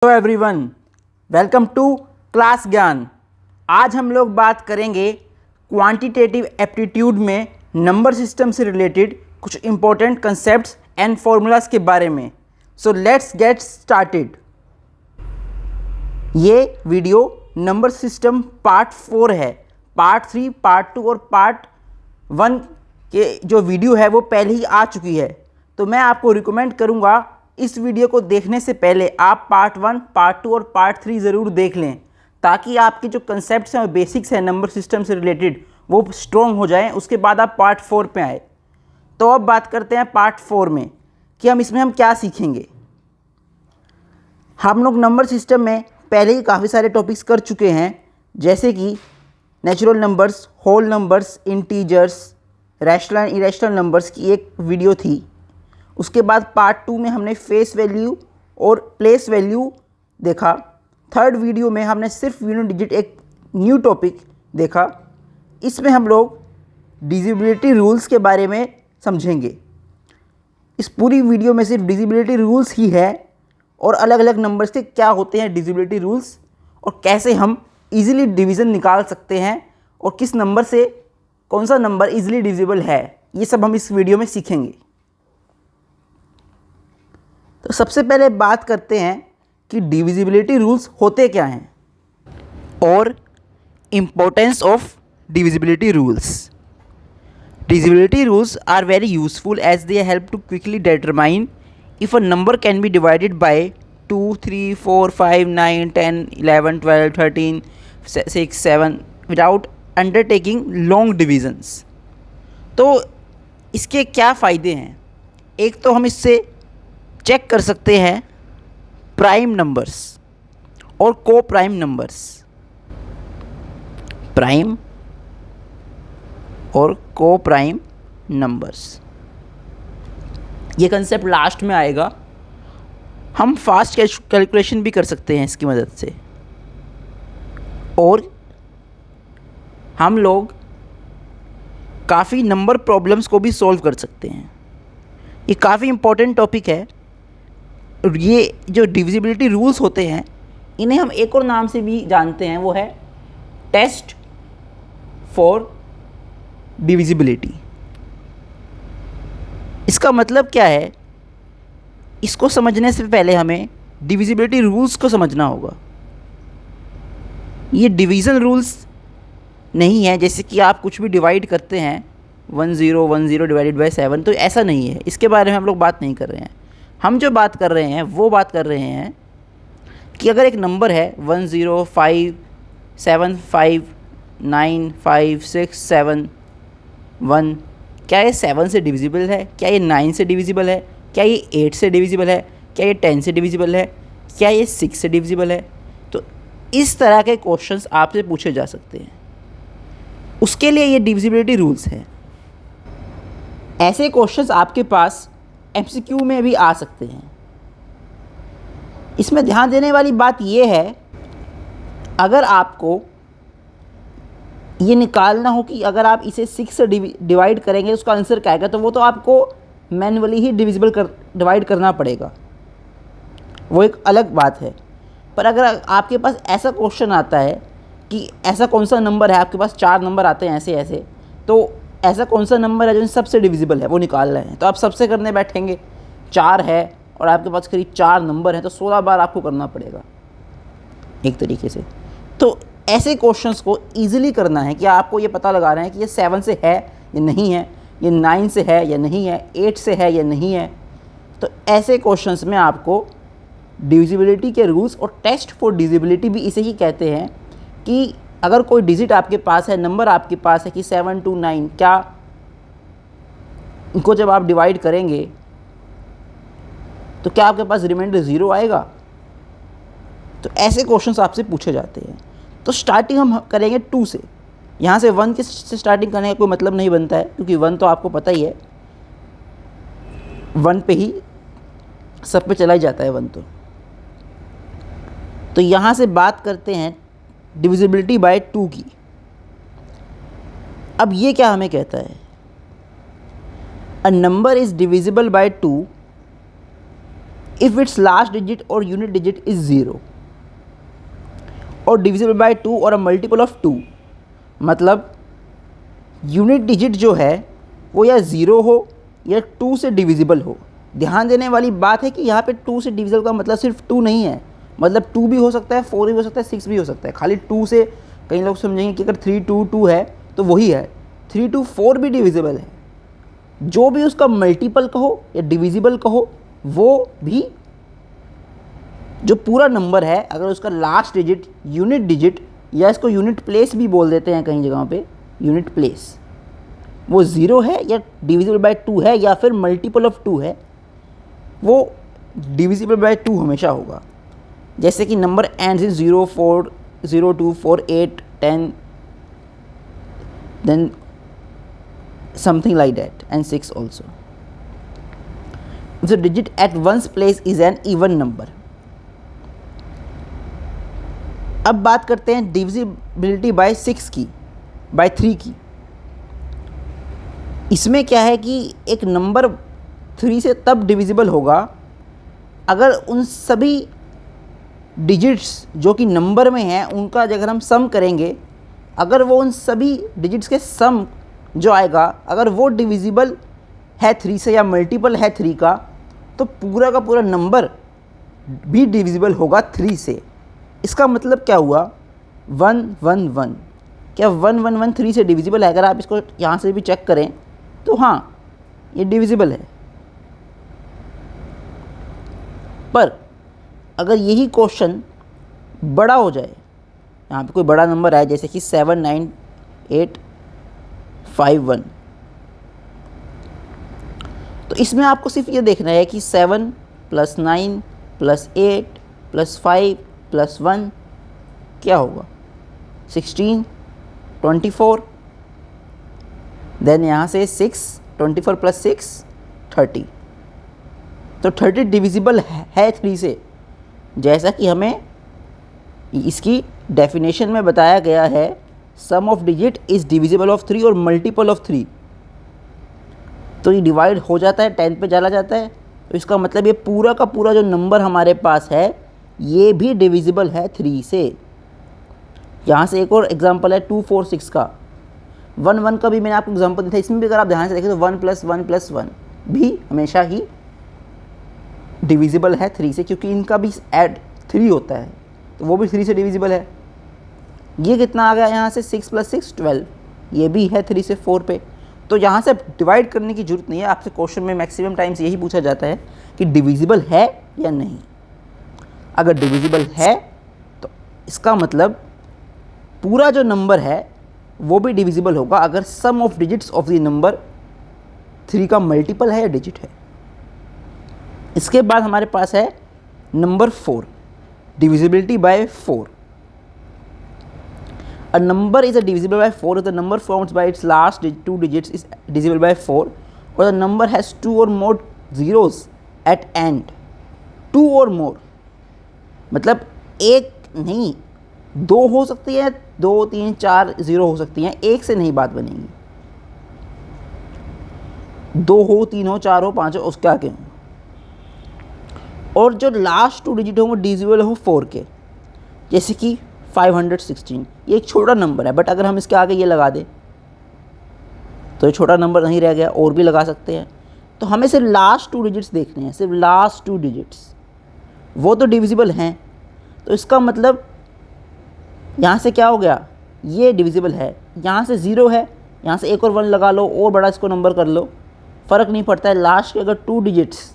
Hello everyone, welcome to class Gyan. आज हम लोग बात करेंगे क्वांटिटेटिव एप्टीट्यूड में नंबर सिस्टम से रिलेटेड कुछ इम्पोर्टेंट कंसेप्ट्स एंड फॉर्मूलाज के बारे में। So let's get started. ये वीडियो नंबर सिस्टम पार्ट 4 है। पार्ट 3, पार्ट 2 और पार्ट 1 के जो वीडियो है वो पहले ही आ चुकी है। तो मैं आपको रिकमेंड करूँगा इस वीडियो को देखने से पहले आप पार्ट 1, पार्ट 2 और पार्ट 3 ज़रूर देख लें, ताकि आपके जो कंसेप्ट्स हैं और बेसिक्स हैं नंबर सिस्टम से रिलेटेड वो स्ट्रॉन्ग हो जाएं। उसके बाद आप पार्ट 4 पे आए। तो अब बात करते हैं पार्ट 4 में कि हम क्या सीखेंगे। हम लोग नंबर सिस्टम में पहले ही काफ़ी सारे टॉपिक्स कर चुके हैं, जैसे कि natural numbers, whole numbers, integers, rational and irrational numbers की एक वीडियो थी। उसके बाद पार्ट 2 में हमने फेस वैल्यू और प्लेस वैल्यू देखा। थर्ड वीडियो में हमने सिर्फ यूनिट डिजिट, एक न्यू टॉपिक देखा। इसमें हम लोग डिविजिबिलिटी रूल्स के बारे में समझेंगे। इस पूरी वीडियो में सिर्फ डिविजिबिलिटी रूल्स ही है और अलग अलग नंबर्स के क्या होते हैं डिविजिबिलिटी रूल्स, और कैसे हम इजीली डिवीज़न निकाल सकते हैं और किस नंबर से कौन सा नंबर इजीली डिविजिबल है, ये सब हम इस वीडियो में सीखेंगे। तो सबसे पहले बात करते हैं कि डिविजिबिलिटी रूल्स होते क्या हैं और importance of divisibility rules. Divisibility rules are very useful as they help to quickly determine if a number can be divided by 2, 3, 4, 5, 9, 10, 11, 12, 13, 6, 7 without undertaking long divisions. तो इसके क्या फ़ायदे हैं? एक तो हम इससे चेक कर सकते हैं प्राइम नंबर्स और को प्राइम नंबर्स। प्राइम और को प्राइम नंबर्स, ये कंसेप्ट लास्ट में आएगा। हम फास्ट कैलकुलेशन भी कर सकते हैं इसकी मदद से, और हम लोग काफ़ी नंबर प्रॉब्लम्स को भी सॉल्व कर सकते हैं। ये काफ़ी इम्पोर्टेंट टॉपिक है। ये जो डिविजिबिलिटी रूल्स होते हैं, इन्हें हम एक और नाम से भी जानते हैं, वो है टेस्ट फॉर डिविजिबिलिटी। इसका मतलब क्या है? इसको समझने से पहले हमें डिविजिबिलिटी रूल्स को समझना होगा। ये डिवीज़न रूल्स नहीं है, जैसे कि आप कुछ भी डिवाइड करते हैं 1010 डिवाइडेड बाय 7, तो ऐसा नहीं है। इसके बारे में हम लोग बात नहीं कर रहे हैं। हम जो बात कर रहे हैं वो बात कर रहे हैं कि अगर एक नंबर है 105759567 क्या ये 7 से डिविजिबल है? क्या ये 9 से डिविजिबल है? क्या ये 8 से डिविजिबल है? क्या ये 10 से डिविजिबल है? क्या ये 6 से डिविजिबल है? तो इस तरह के क्वेश्चंस आपसे पूछे जा सकते हैं। उसके लिए ये डिविजिबिलिटी रूल्स हैं। ऐसे क्वेश्चंस आपके पास एमसीक्यू में भी आ सकते हैं। इसमें ध्यान देने वाली बात यह है, अगर आपको ये निकालना हो कि अगर आप इसे 6 से डिवाइड करेंगे उसका आंसर क्या आएगा, तो वो तो आपको मैन्युअली ही डिवाइड करना पड़ेगा, वो एक अलग बात है। पर अगर आपके पास ऐसा क्वेश्चन आता है कि ऐसा कौन सा नंबर है, आपके पास 4 नंबर आते हैं ऐसे ऐसे, तो ऐसा कौन सा नंबर है जो सबसे डिविजिबल है, वो निकाल रहे हैं, तो आप सबसे करने बैठेंगे। 4 है और आपके पास करीब 4 नंबर हैं, तो 16 बार आपको करना पड़ेगा एक तरीके से। तो ऐसे क्वेश्चंस को इजीली करना है कि आपको ये पता लगा रहे हैं कि ये 7 से है या नहीं है, ये 9 से है या नहीं है, 8 से है या नहीं है। तो ऐसे क्वेश्चंस में आपको डिविजिबिलिटी के रूल्स और टेस्ट फॉर डिविजिबिलिटी भी इसे ही कहते हैं कि अगर कोई डिजिट आपके पास है, नंबर आपके पास है कि 7 to 9, क्या इनको जब आप डिवाइड करेंगे तो क्या आपके पास रिमाइंडर 0 आएगा? तो ऐसे क्वेश्चंस आपसे पूछे जाते हैं। तो स्टार्टिंग हम करेंगे 2 से। यहाँ से 1 के से स्टार्टिंग करने का कोई मतलब नहीं बनता है, क्योंकि 1 तो आपको पता ही है, 1 पे ही सब पे चला ही जाता है 1 तो यहाँ से बात करते हैं डिविजिबिलिटी बाय 2 की। अब ये क्या हमें कहता है? a number is divisible by 2 if it's last digit और यूनिट डिजिट इज़ 0 और डिविजिबल बाय 2 और अ मल्टीपल ऑफ 2, मतलब यूनिट डिजिट जो है वो या 0 हो या 2 से डिविजिबल हो। ध्यान देने वाली बात है कि यहाँ पे 2 से डिविजिबल का मतलब सिर्फ 2 नहीं है, मतलब 2 भी हो सकता है, 4 भी हो सकता है, 6 भी हो सकता है। खाली 2 से कई लोग समझेंगे कि अगर 3 2 2 है तो वही है, 3 2 4 भी डिविजिबल है। जो भी उसका मल्टीपल कहो या डिविजिबल कहो, वो भी जो पूरा नंबर है अगर उसका लास्ट डिजिट यूनिट डिजिट या इसको यूनिट प्लेस भी बोल देते हैं कई जगहों पे, यूनिट प्लेस, वो 0 है या डिविजिबल बाय 2 है या फिर मल्टीपल ऑफ 2 है, वो डिविजिबल बाय 2 हमेशा होगा। जैसे कि number ends in 0 4 0 2 4 8 10 then something like that and 6 also. The digit at ones place is an even number. अब बात करते हैं डिविजिबिलिटी बाय 6 की, बाय 3 की। इसमें क्या है कि एक नंबर 3 से तब डिविजिबल होगा अगर उन सभी डिजिट्स जो कि नंबर में हैं उनका अगर हम सम करेंगे, अगर वो उन सभी डिजिट्स के सम जो आएगा अगर वो डिविजिबल है 3 से या मल्टीपल है 3 का, तो पूरा का पूरा नंबर भी डिविजिबल होगा 3 से। इसका मतलब क्या हुआ, 1 1 1, क्या 1 1 1 3 से डिविजिबल है? अगर आप इसको यहाँ से भी चेक करें तो हाँ, ये डिविजिबल है। पर अगर यही क्वेश्चन बड़ा हो जाए, यहाँ पे कोई बड़ा नंबर आए जैसे कि 7 9 8 5 1, तो इसमें आपको सिर्फ ये देखना है कि 7 + 9 + 8 + 5 + 1 क्या होगा, 16 24, देन यहाँ से 6 24 + 6 30, तो 30 डिविजिबल है 3 से, जैसा कि हमें इसकी डेफिनेशन में बताया गया है। Sum of digit is divisible of 3 और मल्टीपल ऑफ 3, तो ये डिवाइड हो जाता है, 10 पे चला जाता है, तो इसका मतलब ये पूरा का पूरा जो नंबर हमारे पास है ये भी डिविजिबल है 3 से। यहाँ से एक और एग्जांपल है 2 4 6 का, 1 1 का भी मैंने आपको एग्जांपल दिया था। इसमें भी अगर आप ध्यान से देखें तो 1 + 1 + 1 भी हमेशा ही डिविजिबल है 3 से, क्योंकि इनका भी ऐड 3 होता है, तो वो भी 3 से डिविजिबल है। ये कितना आ गया यहाँ से, 6 + 6 12, ये भी है 3 से 4 पे। तो यहाँ से डिवाइड करने की जरूरत नहीं है। आपसे क्वेश्चन में मैक्सिमम टाइम्स यही पूछा जाता है कि डिविजिबल है या नहीं। अगर डिविजिबल है तो इसका मतलब पूरा जो नंबर है वो भी डिविजिबल होगा अगर sum of digits of the number 3 का मल्टीपल है या डिजिट है। इसके बाद हमारे पास है number 4, divisibility bye 4। A number is divisible by 4 if the number formed by its last 2 digits is divisible by 4 or the number has 2 or more zeros at end। 2 or more मतलब एक नहीं, 2 हो सकती है, 2 3 4 0 हो सकती हैं, एक से नहीं बात बनेगी। 2 हो, 3 हो, 4 हो, 5 हो, उसके आगे हो, और जो लास्ट 2 डिजिट हो वो डिविजिबल हो 4 के, जैसे कि 516। ये एक छोटा नंबर है, बट अगर हम इसके आगे ये लगा दें तो ये छोटा नंबर नहीं रह गया, और भी लगा सकते हैं। तो हमें सिर्फ लास्ट 2 डिजिट्स देखने हैं, सिर्फ लास्ट 2 डिजिट्स, वो तो डिविजिबल हैं। तो इसका मतलब यहाँ से क्या हो गया, ये डिविजिबल है, यहाँ से 0 है, यहाँ से एक और 1 लगा लो और बड़ा इसको नंबर कर लो, फ़र्क नहीं पड़ता है। लास्ट के अगर 2 डिजिट्स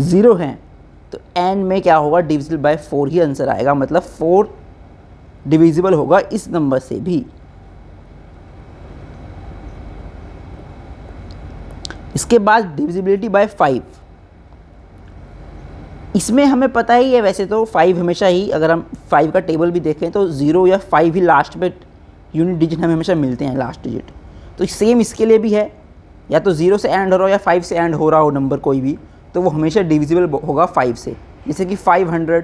0 हैं तो एंड में क्या होगा, डिविजिबल बाय 4 ही आंसर आएगा, मतलब 4 डिविजिबल होगा इस नंबर से भी। इसके बाद डिविजिबिलिटी बाय 5। इसमें हमें पता ही है वैसे तो 5 हमेशा ही, अगर हम 5 का टेबल भी देखें तो 0 या 5 ही लास्ट में यूनिट डिजिट हमें हमेशा मिलते हैं, लास्ट डिजिट। तो सेम इसके लिए भी है, या तो 0 से एंड हो रहा हो या 5 से एंड हो रहा हो नंबर कोई भी, तो वो हमेशा डिविजिबल होगा 5 से। जैसे कि 500,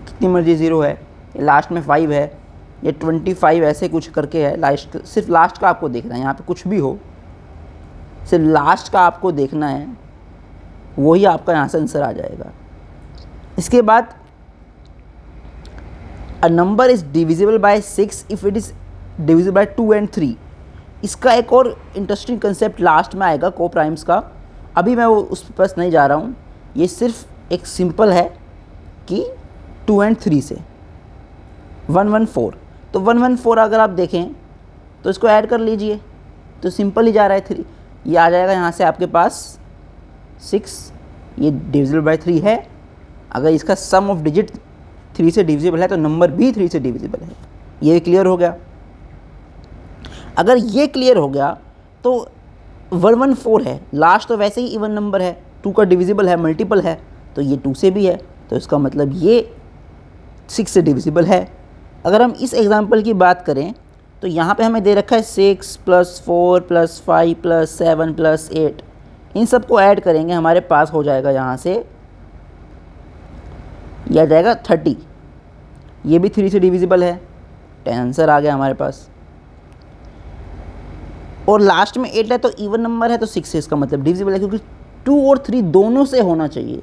कितनी मर्जी 0 है, लास्ट में 5 है, या 25 ऐसे कुछ करके है, लास्ट सिर्फ लास्ट का आपको देखना है, यहाँ पे कुछ भी हो सिर्फ लास्ट का आपको देखना है वही आपका यहाँ से आंसर आ जाएगा। इसके बाद अ number is divisible bye 6 if it is divisible bye 2 and 3। इसका एक और इंटरेस्टिंग कंसेप्ट लास्ट में आएगा को प्राइम्स का, अभी मैं वो उस पर नहीं जा रहा हूँ। ये सिर्फ एक सिंपल है कि 2 एंड 3 से 114, तो 114 अगर आप देखें तो इसको ऐड कर लीजिए तो सिंपल ही जा रहा है 3, ये आ जाएगा यहाँ से आपके पास 6, ये डिविजिबल बाय 3 है। अगर इसका सम ऑफ डिजिट 3 से डिविजिबल है तो नंबर भी 3 से डिविजिबल है। ये क्लियर हो गया। अगर ये क्लियर हो गया तो 114 है, लास्ट तो वैसे ही इवन नंबर है, 2 का डिविजिबल है, मल्टीपल है, तो ये 2 से भी है, तो इसका मतलब ये 6 से डिविजिबल है। अगर हम इस एग्जांपल की बात करें तो यहाँ पे हमें दे रखा है 6 + 4 + 5 + 7 + 8, इन सब को ऐड करेंगे हमारे पास हो जाएगा यहाँ से, यह आ जाएगा 30, ये भी 3 से डिविजिबल है, 10 आंसर आ गया हमारे पास। और लास्ट में 8 है तो इवन नंबर है तो 6 से इसका मतलब डिविजिबल है, क्योंकि 2 और 3 दोनों से होना चाहिए,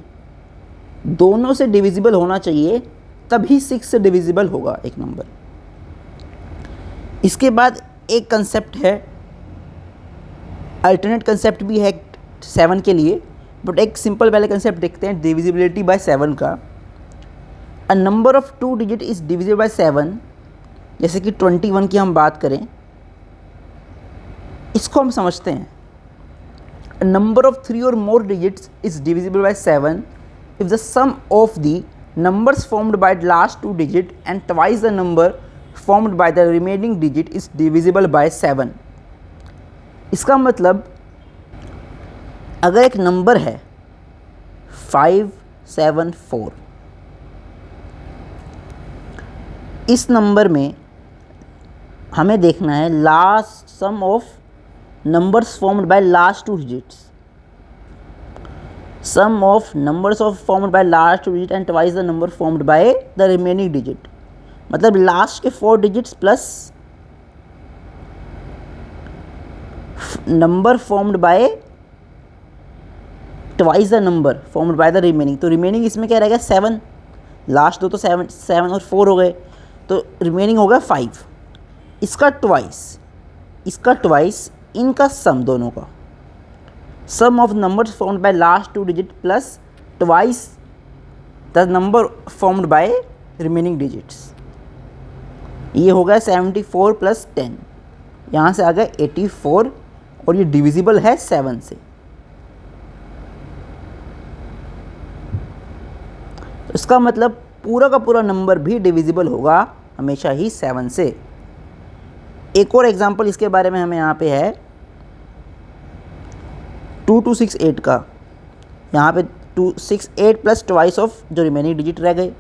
दोनों से डिविजिबल होना चाहिए, तभी 6 से डिविजिबल होगा एक नंबर। इसके बाद एक कंसेप्ट है, अल्टरनेट कंसेप्ट भी है 7 के लिए, बट एक सिंपल पहले कंसेप्ट देखते हैं डिविजिबिलिटी बाय 7 का। A number of 2 digit is divisible bye 7, जैसे कि 21 की हम बात करें, इसको हम समझते हैं। A number of 3 or more digits is divisible by 7 if the sum of the numbers formed by the last 2 digit and twice the number formed by the remaining digit is divisible by 7। इसका मतलब अगर एक number है 574, इस number में हमें देखना है last sum of numbers formed by last 2 digits, sum of numbers of formed by last 2 digit and twice the number formed by the remaining digit, मतलब लास्ट के 4 digits plus number formed bye twice the number formed by the remaining. तो remaining इसमें क्या रहेगा 7, last दो तो 7 और 4 हो गए, तो रिमेनिंग होगा 5। इसका ट्वाइस, इसका ट्वाइस, इनका सम, दोनों का sum of numbers formed by last 2 digit plus twice the number formed by remaining digits, ये हो गया 74 + 10, यहाँ से आ गया 84 और ये डिविजिबल है 7 से। तो इसका मतलब पूरा का पूरा नंबर भी डिविजिबल होगा हमेशा ही 7 से। एक और एग्जांपल इसके बारे में हमें यहाँ पे है 2268 का, यहाँ पे 268 प्लस ट्वाइस ऑफ जो रिमेनिंग डिजिट रह गए,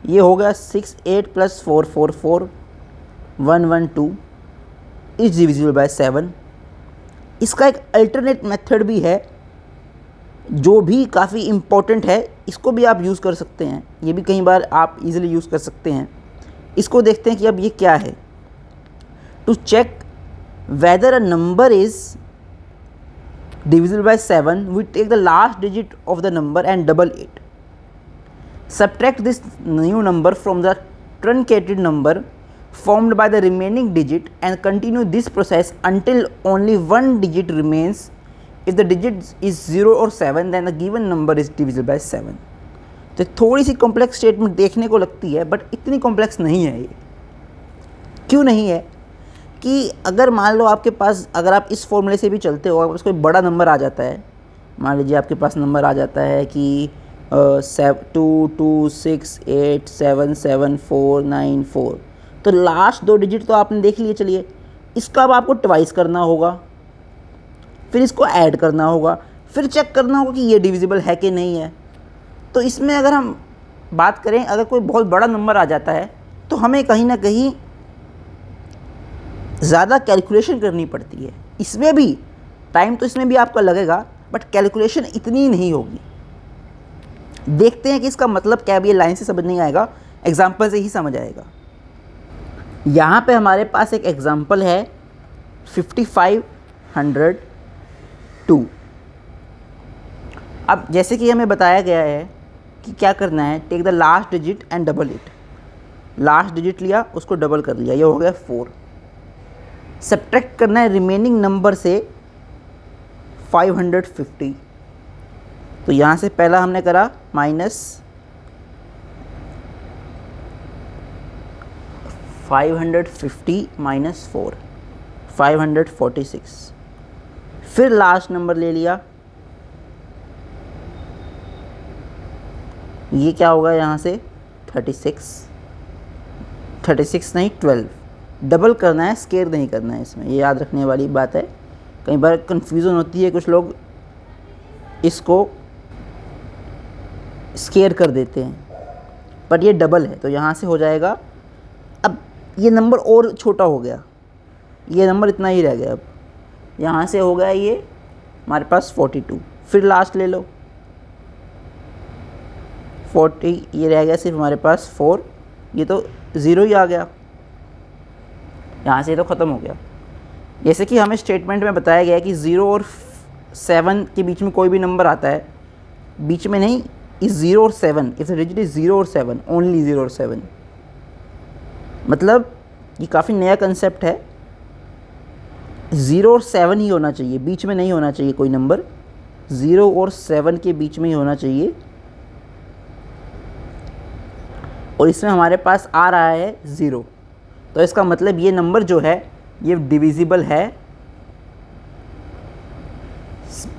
ये हो गया 68 + 444 112 इज डिविजिबल बाय 7। इसका एक अल्टरनेट मेथड भी है जो भी काफ़ी इम्पोर्टेंट है, इसको भी आप यूज़ कर सकते हैं, ये भी कई बार आप इजीली यूज़ कर सकते हैं। इसको देखते हैं कि अब ये क्या है। To check whether a number is divisible by 7, we take the last digit of the number and double it. Subtract this new number from the truncated number formed by the remaining digit and continue this process until only one digit remains. If the digit is 0 or 7, then the given number is divisible by 7. तो थोड़ी C complex statement देखने को लगती है, but इतनी complex नहीं है ये। क्यों नहीं है कि अगर मान लो आपके पास, अगर आप इस फॉर्मूले से भी चलते हो, आपको कोई बड़ा नंबर आ जाता है, मान लीजिए आपके पास नंबर आ जाता है कि 2268774794, तो लास्ट 2 डिजिट तो आपने देख लिए, चलिए इसका अब आपको ट्वाइस करना होगा, फिर इसको ऐड करना होगा, फिर चेक करना होगा कि ये डिविजिबल है कि नहीं है। तो इसमें अगर हम बात करें, अगर कोई बहुत बड़ा नंबर आ जाता है तो हमें कहीं ना कहीं ज़्यादा कैलकुलेशन करनी पड़ती है। इसमें भी टाइम तो इसमें भी आपका लगेगा, बट कैलकुलेशन इतनी नहीं होगी। देखते हैं कि इसका मतलब क्या है। ये लाइन से समझ नहीं आएगा, एग्जाम्पल से ही समझ आएगा। यहाँ पे हमारे पास एक एग्जाम्पल है 5502। अब जैसे कि हमें बताया गया है कि क्या करना है, take the last digit and double it. Last digit लिया, उसको डबल कर लिया, ये हो गया 4। सब्ट्रैक्ट करना है रिमेनिंग नंबर से 550। तो यहाँ से पहला हमने करा -550 - 4, 546। फिर लास्ट नंबर ले लिया, ये क्या होगा यहाँ से 36 नहीं 12। डबल करना है, स्केयर नहीं करना है इसमें, ये याद रखने वाली बात है। कई बार कन्फ्यूज़न होती है, कुछ लोग इसको स्केयर कर देते हैं, पर ये डबल है तो यहाँ से हो जाएगा। अब ये नंबर और छोटा हो गया, ये नंबर इतना ही रह गया। अब यहाँ से हो गया ये हमारे पास 42। फिर लास्ट ले लो 40, ये रह गया सिर्फ हमारे पास 4, ये तो 0 ही आ गया, यहाँ से ये तो ख़त्म हो गया। जैसे कि हमें स्टेटमेंट में बताया गया है कि 0 और 7 के बीच में कोई भी नंबर आता है, बीच में नहीं, इस 0 और 7, इफ द डिजिट इज 0 और 7, ओनली 0 और 7। मतलब ये काफ़ी नया कंसेप्ट है, 0 और 7 ही होना चाहिए, बीच में नहीं होना चाहिए कोई नंबर, 0 और 7 के बीच में ही होना चाहिए। और इसमें हमारे पास आ रहा है 0, तो इसका मतलब ये नंबर जो है ये डिविजिबल है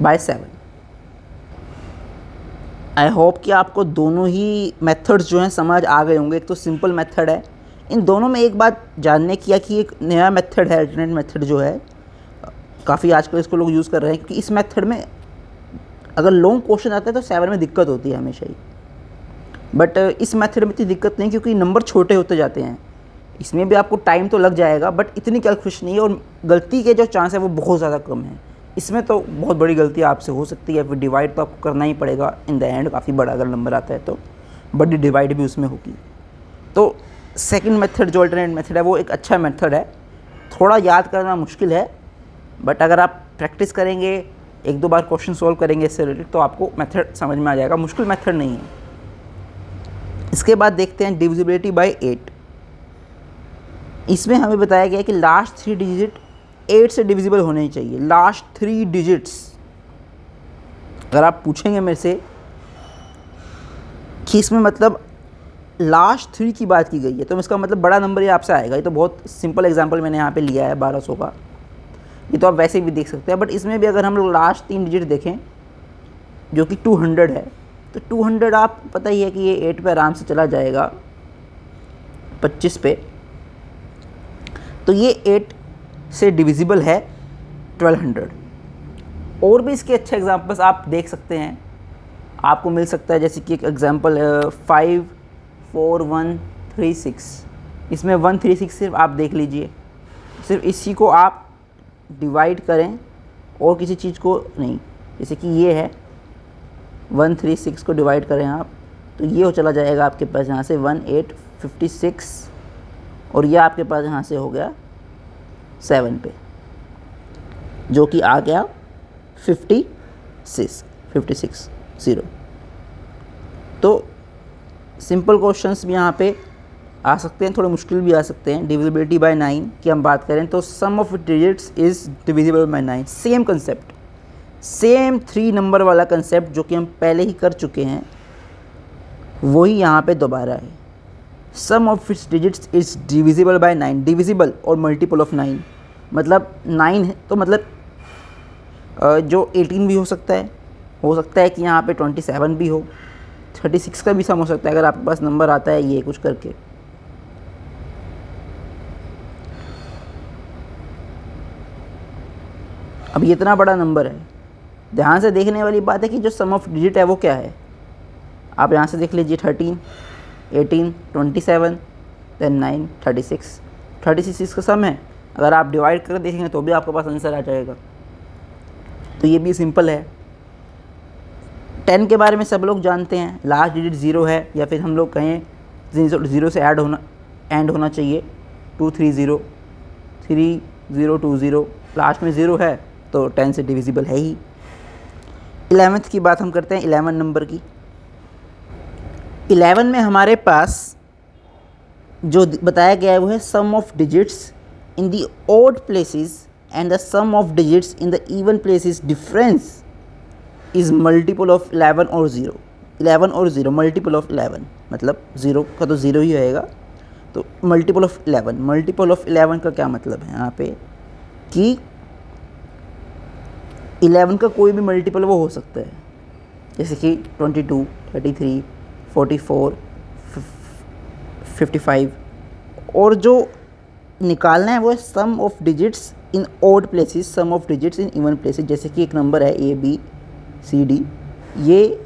बाय 7। आई होप कि आपको दोनों ही मेथड्स जो हैं समझ आ गए होंगे। एक तो सिंपल मेथड है, इन दोनों में एक बात जानने की है कि एक नया मेथड है, अल्टरनेट मेथड जो है, काफ़ी आजकल इसको लोग यूज़ कर रहे हैं, क्योंकि इस मेथड में अगर लॉन्ग क्वेश्चन आता है तो 7 में दिक्कत होती है हमेशा ही। बट इस मेथड में इतनी दिक्कत नहीं, क्योंकि नंबर छोटे होते जाते हैं। इसमें भी आपको टाइम तो लग जाएगा, बट इतनी कैलकुलेशन नहीं है, और गलती के जो चांस है वो बहुत ज़्यादा कम है। इसमें तो बहुत बड़ी गलती आपसे हो सकती है, फिर डिवाइड तो आपको करना ही पड़ेगा इन द एंड, काफ़ी बड़ा अगर नंबर आता है तो बड़ी डिवाइड भी उसमें होगी। तो सेकंड मेथड जो अल्टरनेट मेथड है वो एक अच्छा मेथड है, थोड़ा याद करना मुश्किल है, बट अगर आप प्रैक्टिस करेंगे, 1-2 बार क्वेश्चन सोल्व करेंगे इससे रिलेटेड, तो आपको मेथड समझ में आ जाएगा। मुश्किल मेथड नहीं है। इसके बाद देखते हैं डिविजिबिलिटी बाय 8। इसमें हमें बताया गया है कि लास्ट 3 डिजिट 8 से डिविजिबल होने ही चाहिए। लास्ट 3 डिजिट्स, अगर आप पूछेंगे मेरे से कि इसमें मतलब लास्ट 3 की बात की गई है, तो इसका मतलब बड़ा नंबर ही आपसे आएगा। ये तो बहुत सिंपल एग्जांपल मैंने यहाँ पे लिया है 1200 का, ये तो आप वैसे भी देख सकते हैं। बट इसमें भी अगर हम लोग लास्ट 3 डिजिट देखें जो कि 200 है, तो 200 आप पता ही है कि ये 8 पे आराम से चला जाएगा, 25 पे, तो ये 8 से डिविजिबल है 1200। और भी इसके अच्छे एग्जांपल्स आप देख सकते हैं, आपको मिल सकता है। जैसे कि एक एग्जांपल 54136, इसमें 136 सिर्फ आप देख लीजिए, सिर्फ इसी को आप डिवाइड करें और किसी चीज़ को नहीं। जैसे कि ये है 136 को डिवाइड करें आप, तो ये हो चला जाएगा आपके पास यहाँ से 1856, और ये आपके पास यहाँ से हो गया 7 पे, जो कि आ गया 56 0। तो सिंपल क्वेश्चंस भी यहाँ पे आ सकते हैं, थोड़े मुश्किल भी आ सकते हैं। डिविजिबिलिटी बाय 9 की हम बात करें तो sum of digits is divisible by 9। Same concept, same 3 number वाला कंसेप्ट जो कि हम पहले ही कर चुके हैं, वही यहाँ पे दोबारा है। Sum of its digits is divisible by 9। Divisible और मल्टीपल ऑफ 9, मतलब 9 है तो मतलब जो 18 भी हो सकता है कि यहाँ पे 27 भी हो, 36 का भी सम हो सकता है अगर आपके पास नंबर आता है ये कुछ करके। अब ये इतना बड़ा नंबर है, ध्यान से देखने वाली बात है कि जो सम ऑफ डिजिट है वो क्या है। आप यहाँ से देख लीजिए 13, 18, 27, देन 9, 36। 36 का सम है, अगर आप डिवाइड कर देखेंगे तो भी आपके पास आंसर आ जाएगा। तो ये भी सिंपल है। 10 के बारे में सब लोग जानते हैं, लास्ट डिजिट 0 है, या फिर हम लोग कहें 0 से एंड होना चाहिए 230, 3020, लास्ट में 0 है तो 10 से डिविजिबल है ही। 11th की बात हम करते हैं, 11 नंबर की। 11 में हमारे पास जो बताया गया है वो है sum of digits in the odd places and the sum of digits in the even places difference is multiple of 11 और 0। 11 और 0 मल्टीपल ऑफ 11, मतलब 0 का तो 0 ही रहेगा, तो मल्टीपल ऑफ 11। मल्टीपल ऑफ 11 का क्या मतलब है यहाँ पे कि 11 का कोई भी मल्टीपल वो हो सकता है, जैसे कि 22, 33, 44, 55। और जो निकालना है वो है sum of digits in odd places, sum of digits in even places. जैसे कि एक नंबर है ABCD, ये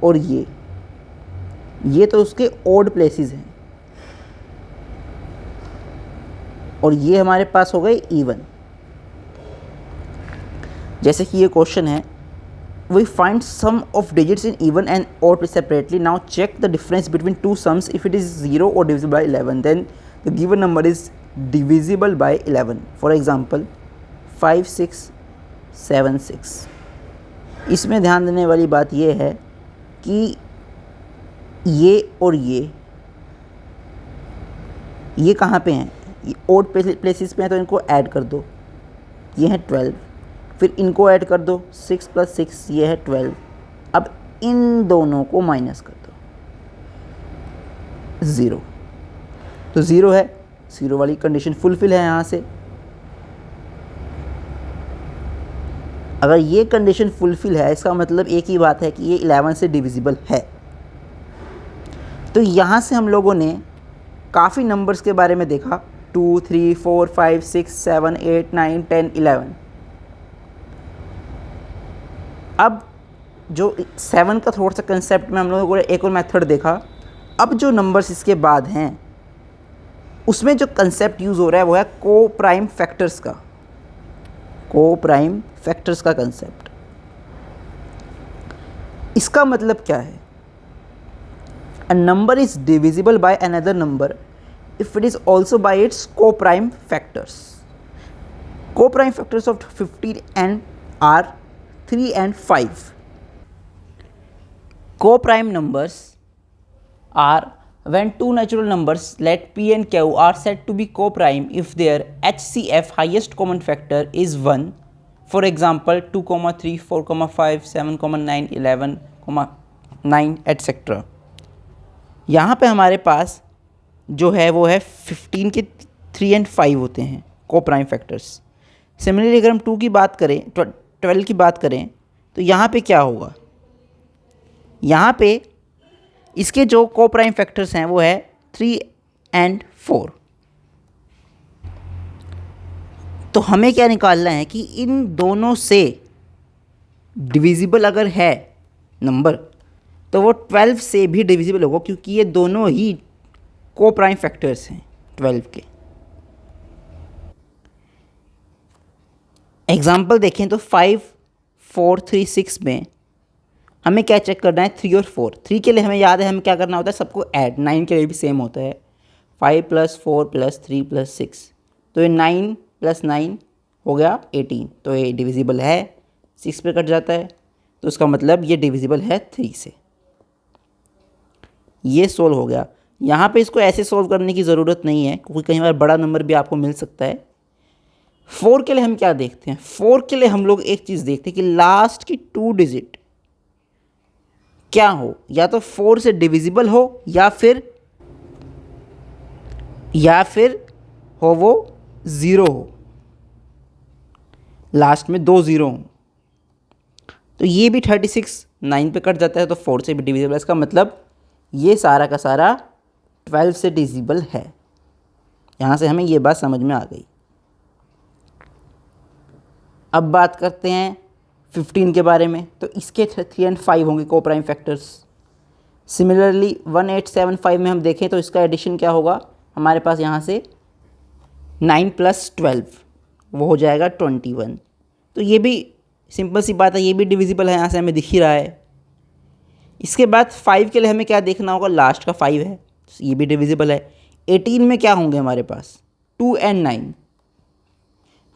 और ये तो उसके ऑड प्लेसेस हैं, और ये हमारे पास हो गए इवन। जैसे कि ये क्वेश्चन है, we find sum of digits in even and odd separately, now check the difference between two sums, if it is 0 और divisible by 11 then the given number is divisible by 11। For example 5, 6, 7, 6। इसमें ध्यान देने वाली बात यह है कि ये और ये कहाँ पे हैं, ये ऑड प्लेसेस पे हैं, तो इनको ऐड कर दो, ये है 12। फिर इनको ऐड कर दो, 6 + 6 ये है 12। अब इन दोनों को माइनस कर दो, 0। तो 0 है, 0 वाली कंडीशन फुलफिल है यहाँ से। अगर ये कंडीशन फुलफिल है, इसका मतलब एक ही बात है कि ये 11 से डिविजिबल है। तो यहाँ से हम लोगों ने काफ़ी नंबर्स के बारे में देखा, 2, 3, 4, 5, 6, 7, 8, 9, 10, 11। अब जो 7 का थोड़ा सा कंसेप्ट में हम लोगों ने एक और मेथड देखा। अब जो नंबर्स इसके बाद हैं उसमें जो कंसेप्ट यूज़ हो रहा है वो है को प्राइम फैक्टर्स का, को प्राइम फैक्टर्स का कंसेप्ट। इसका मतलब क्या है, a number is divisible by another number if it is also by its co-prime factors. Co-prime factors of 15 and are 3 and 5. Co-prime numbers are when two natural numbers let P and Q are said to be co-prime if their HCF highest common factor is 1. For example 2, 3, 4, 5, 7, 9, 11, 9 etc. यहाँ पे हमारे पास जो है वो है 15 के 3 and 5 होते हैं को प्राइम फैक्टर्स। सिमिलरली अगर हम 2 की बात करें, 12 की बात करें, तो यहाँ पे क्या होगा, यहाँ पे इसके जो को प्राइम फैक्टर्स हैं वो है 3 एंड 4। तो हमें क्या निकालना है कि इन दोनों से डिविजिबल अगर है नंबर तो वो 12 से भी डिविजिबल होगा, क्योंकि ये दोनों ही को प्राइम फैक्टर्स हैं 12 के। एग्जाम्पल देखें तो 5, 4, 3, 6 में हमें क्या चेक करना है, 3 और 4। 3 के लिए हमें याद है हमें क्या करना होता है, सबको ऐड। 9 के लिए भी सेम होता है, 5 + 4 + 3 + 6, तो ये 9 + 9 हो गया 18। तो ये डिविजिबल है, 6 पे कट जाता है, तो उसका मतलब ये डिविजिबल है 3 से। ये सोल्व हो गया। यहाँ पे इसको ऐसे सोल्व करने की ज़रूरत नहीं है, क्योंकि कई बार बड़ा नंबर भी आपको मिल सकता है। 4 के लिए हम क्या देखते हैं, 4 के लिए हम लोग एक चीज़ देखते हैं कि लास्ट की 2 डिजिट क्या हो, या तो 4 से डिविजिबल हो या फिर हो वो 0 हो, लास्ट में 2 0 हो। तो ये भी 36 9 पे कट जाता है, तो 4 से भी डिविजिबल है। इसका मतलब ये सारा का सारा 12 से डिविजिबल है। यहाँ से हमें ये बात समझ में आ गई। अब बात करते हैं 15 के बारे में। तो इसके 3 एंड 5 होंगे को प्राइम फैक्टर्स। सिमिलरली 1875 में हम देखें तो इसका एडिशन क्या होगा, हमारे पास यहाँ से 9 + 12 वो हो जाएगा 21। तो ये भी सिंपल सी बात है, ये भी डिविजिबल है, यहाँ से हमें दिख ही रहा है। इसके बाद 5 के लिए हमें क्या देखना होगा, लास्ट का 5 है, ये भी डिविजिबल है। 18 में क्या होंगे हमारे पास, 2 and 9,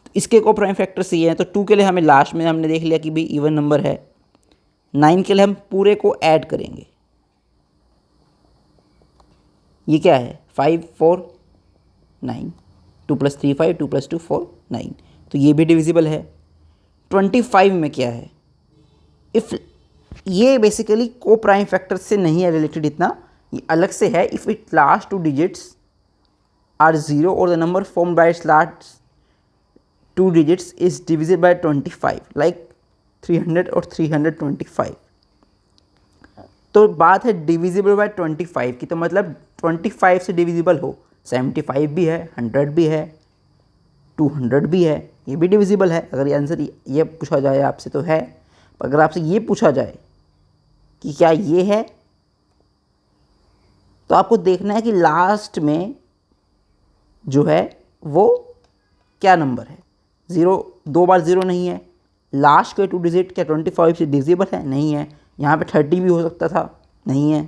तो इसके को प्राइम फैक्टर्स ये हैं। तो 2 के लिए हमें लास्ट में हमने देख लिया कि भाई इवन नंबर है, 9 के लिए हम पूरे को ऐड करेंगे। ये क्या है 5 4 9, 2 + 3 5, 2 + 2 4 9, तो ये भी डिविजिबल है। 25 में क्या है, इफ़ ये बेसिकली को प्राइम फैक्टर से नहीं है रिलेटेड इतना, ये अलग से है। If it last 2 digits are 0 और the number formed by its last 2 digits is divisible by 25 like 300 और 325। तो बात है डिविजिबल बाय 25 की, तो मतलब 25 से डिविजिबल हो, 75 भी है, 100 भी है, 200 भी है, ये भी डिविजिबल है। अगर ये आंसर ये पूछा जाए आपसे तो है। अगर आपसे ये पूछा जाए कि क्या ये है, तो आपको देखना है कि लास्ट में जो है वो क्या नंबर है। 0 2 बार 0 नहीं है। लास्ट के 2 डिजिट क्या 25 से डिविजिबल है? नहीं है। यहाँ पे 30 भी हो सकता था, नहीं है।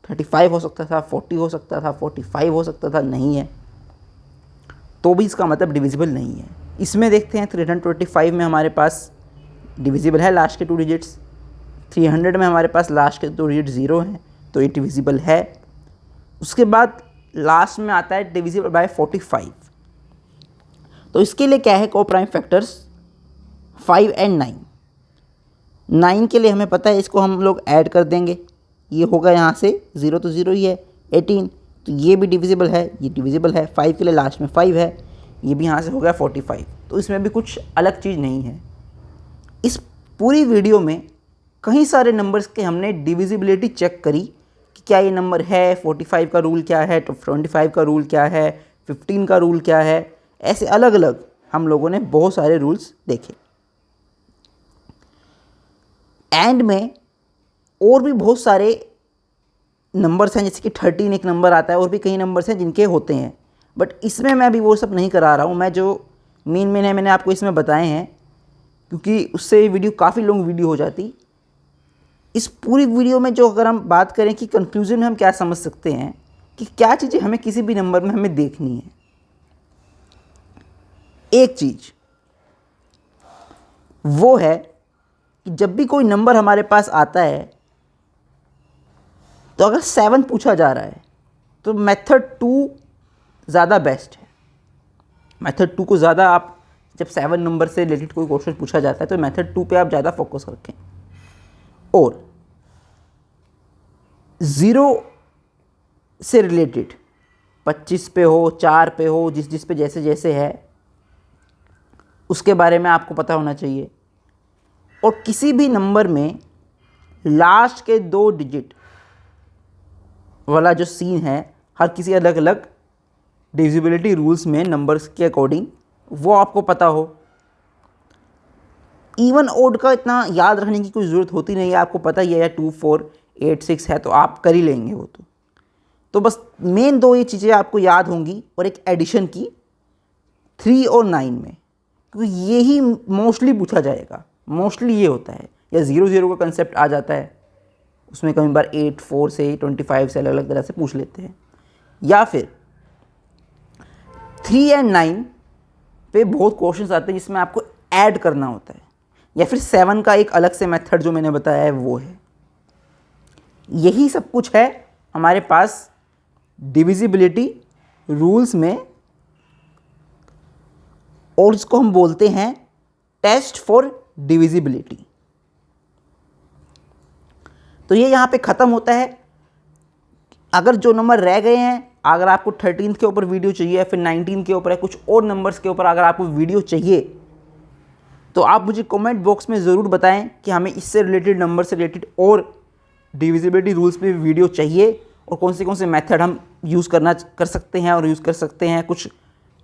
35 हो सकता था, 40 हो सकता था, 45 हो सकता था, नहीं है। तो भी इसका मतलब डिविजिबल नहीं है। इसमें देखते हैं 325 में हमारे पास डिविजिबल है लास्ट के 2 डिजिट्स, 300 में हमारे पास लास्ट के 2 डिजिट 0 हैं, तो ये डिविजिबल है। उसके बाद लास्ट में आता है डिविजिबल बाय 45। तो इसके लिए क्या है को प्राइम फैक्टर्स 5 and 9। 9 के लिए हमें पता है, इसको हम लोग ऐड कर देंगे। ये होगा यहाँ से 0 तो 0 ही है, 18, तो ये भी डिविजिबल है, ये डिविजिबल है। 5 के लिए लास्ट में 5 है, ये भी यहाँ से हो गया 45। तो इसमें भी कुछ अलग चीज़ नहीं है। इस पूरी वीडियो में कई सारे नंबर्स के हमने डिविजिबिलिटी चेक करी कि क्या ये नंबर है, 45 का रूल क्या है, 25 का रूल क्या है, 15 का रूल क्या है। ऐसे अलग अलग हम लोगों ने बहुत सारे रूल्स देखे। एंड में और भी बहुत सारे नंबर्स हैं, जैसे कि 13 एक नंबर आता है, और भी कई नंबर्स हैं जिनके होते हैं, बट इसमें मैं अभी वो सब नहीं करा रहा हूँ। मैं जो मेन है मैंने आपको इसमें बताए हैं, क्योंकि उससे वीडियो काफ़ी लॉन्ग वीडियो हो जाती। इस पूरी वीडियो में जो अगर हम बात करें कि कंक्लूजन में हम क्या समझ सकते हैं कि क्या चीज़ें हमें किसी भी नंबर में हमें देखनी है। एक चीज़ वो है कि जब भी कोई नंबर हमारे पास आता है, तो अगर 7 पूछा जा रहा है तो मेथड 2 ज़्यादा बेस्ट है। मेथड 2 को ज़्यादा आप, जब 7 नंबर से रिलेटेड कोई क्वेश्चन पूछा जाता है तो मेथड 2 पे आप ज़्यादा फोकस रखें। और 0 से रिलेटेड 25 पे हो, 4 पे हो, जिस पे जैसे जैसे है उसके बारे में आपको पता होना चाहिए। और किसी भी नंबर में लास्ट के 2 डिजिट वाला जो सीन है, हर किसी अलग अलग डिविजिबिलिटी रूल्स में नंबर्स के अकॉर्डिंग वो आपको पता हो। इवन ओड का इतना याद रखने की कोई ज़रूरत होती नहीं है, आपको पता ही है 2 4 8 6 है, तो आप कर ही लेंगे वो। तो बस मेन 2 ये चीज़ें आपको याद होंगी, और एक एडिशन की 3 और 9 में, क्योंकि यही मोस्टली पूछा जाएगा। मोस्टली ये होता है, या 0 0 का कंसेप्ट आ जाता है, उसमें कई बार 8 4 से 25 से अलग अलग तरह से पूछ लेते हैं। या फिर 3 और 9 पे बहुत क्वेश्चंस आते हैं जिसमें आपको ऐड करना होता है, या फिर 7 का एक अलग से मेथड जो मैंने बताया है वो है। यही सब कुछ है हमारे पास डिविजिबिलिटी रूल्स में, और इसको हम बोलते हैं टेस्ट फॉर डिविजिबिलिटी। तो ये यहाँ पे ख़त्म होता है। अगर जो नंबर रह गए हैं, अगर आपको 13 के ऊपर वीडियो चाहिए, या फिर 19 के ऊपर है, कुछ और नंबर्स के ऊपर अगर आपको वीडियो चाहिए, तो आप मुझे कमेंट बॉक्स में ज़रूर बताएं कि हमें इससे रिलेटेड, नंबर से रिलेटेड और डिविजिबिलिटी रूल्स पे वीडियो चाहिए, और कौन से मेथड हम कर सकते हैं और यूज़ कर सकते हैं। कुछ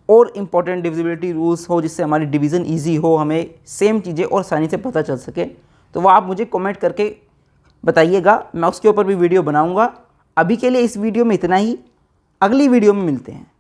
और इम्पॉर्टेंट डिविजिबिलिटी रूल्स हो जिससे हमारी डिवीज़न ईजी हो, हमें सेम चीज़ें और आसानी से पता चल सके, तो वो आप मुझे कमेंट करके बताइएगा, मैं उसके ऊपर भी वीडियो बनाऊंगा। अभी के लिए इस वीडियो में इतना ही, अगली वीडियो में मिलते हैं।